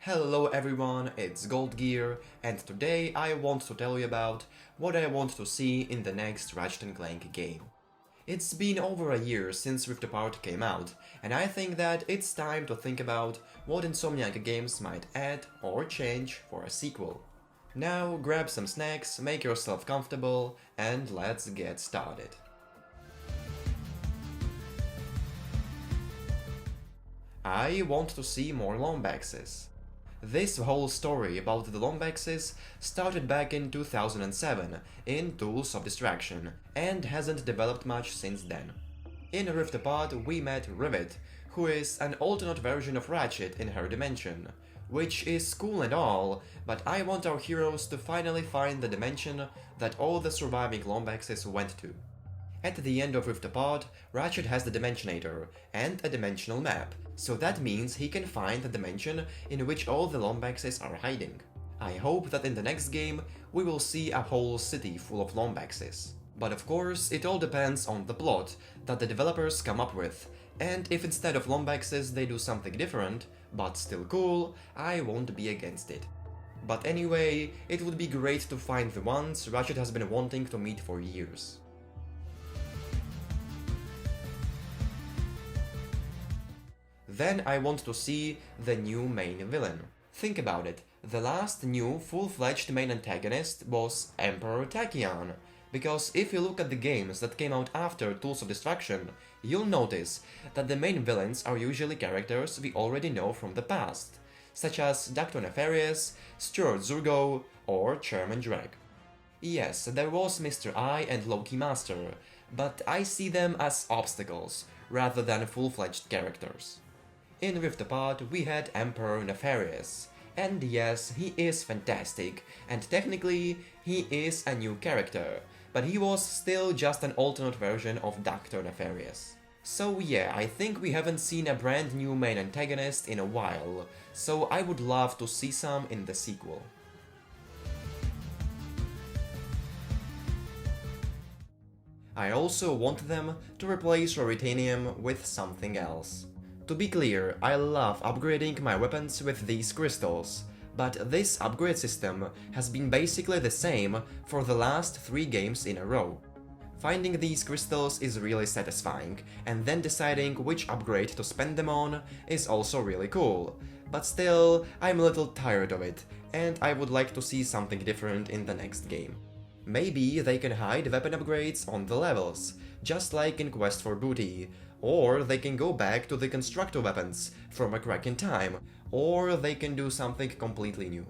Hello everyone, it's Goldgear, and today I want to tell you about what I want to see in the next Ratchet and Clank game. It's been over a year since Rift Apart came out, and I think that it's time to think about what Insomniac Games might add or change for a sequel. Now grab some snacks, make yourself comfortable, and let's get started. I want to see more Lombaxes. This whole story about the Lombaxes started back in 2007 in Tools of Distraction and hasn't developed much since then. In Rift Apart we met Rivet, who is an alternate version of Ratchet in her dimension, which is cool and all, but I want our heroes to finally find the dimension that all the surviving Lombaxes went to. At the end of Rift Apart, Ratchet has the Dimensionator and a dimensional map, so that means he can find the dimension in which all the Lombaxes are hiding. I hope that in the next game we will see a whole city full of Lombaxes. But of course, it all depends on the plot that the developers come up with, and if instead of Lombaxes they do something different, but still cool, I won't be against it. But anyway, it would be great to find the ones Ratchet has been wanting to meet for years. Then I want to see the new main villain. Think about it, the last new full-fledged main antagonist was Emperor Tachyon, because if you look at the games that came out after Tools of Destruction, you'll notice that the main villains are usually characters we already know from the past, such as Dr. Nefarious, Stuart Zurgo, or Chairman Dreg. Yes, there was Mr. I and Loki Master, but I see them as obstacles, rather than full-fledged characters. In Rift Apart we had Emperor Nefarious, and yes, he is fantastic, and technically he is a new character, but he was still just an alternate version of Dr. Nefarious. So yeah, I think we haven't seen a brand new main antagonist in a while, so I would love to see some in the sequel. I also want them to replace Raritanium with something else. To be clear, I love upgrading my weapons with these crystals, but this upgrade system has been basically the same for the last 3 games in a row. Finding these crystals is really satisfying, and then deciding which upgrade to spend them on is also really cool, but still, I'm a little tired of it, and I would like to see something different in the next game. Maybe they can hide weapon upgrades on the levels, just like in Quest for Booty, or they can go back to the constructor weapons from a crack in time, or they can do something completely new.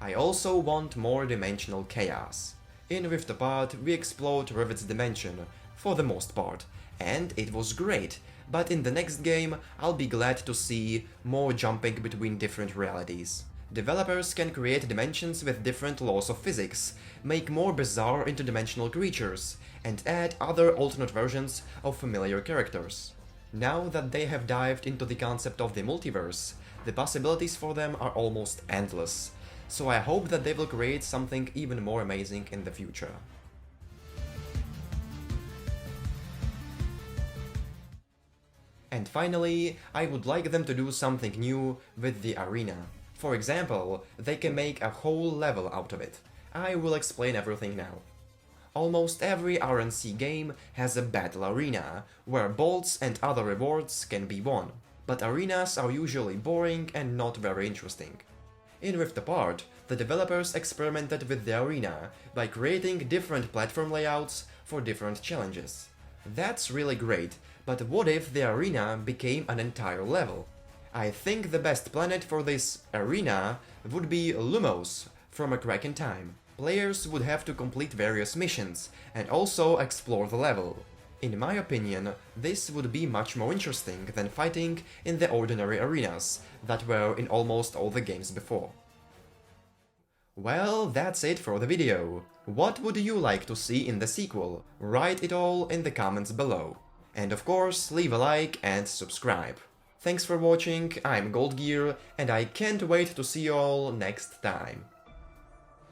I also want more dimensional chaos. In Rift Apart we explored Rivet's dimension, for the most part, and it was great, but in the next game I'll be glad to see more jumping between different realities. Developers can create dimensions with different laws of physics, make more bizarre interdimensional creatures, and add other alternate versions of familiar characters. Now that they have dived into the concept of the multiverse, the possibilities for them are almost endless, so I hope that they will create something even more amazing in the future. And finally, I would like them to do something new with the arena. For example, they can make a whole level out of it. I will explain everything now. Almost every RNC game has a battle arena, where bolts and other rewards can be won, but arenas are usually boring and not very interesting. In Rift Apart, the developers experimented with the arena by creating different platform layouts for different challenges. That's really great, but what if the arena became an entire level? I think the best planet for this arena would be Lumos from A Crack in Time. Players would have to complete various missions and also explore the level. In my opinion, this would be much more interesting than fighting in the ordinary arenas that were in almost all the games before. Well, that's it for the video. What would you like to see in the sequel? Write it all in the comments below. And of course, leave a like and subscribe. Thanks for watching, I'm Goldgear, and I can't wait to see you all next time.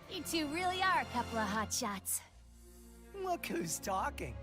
You two really are a couple of hotshots. Look who's talking.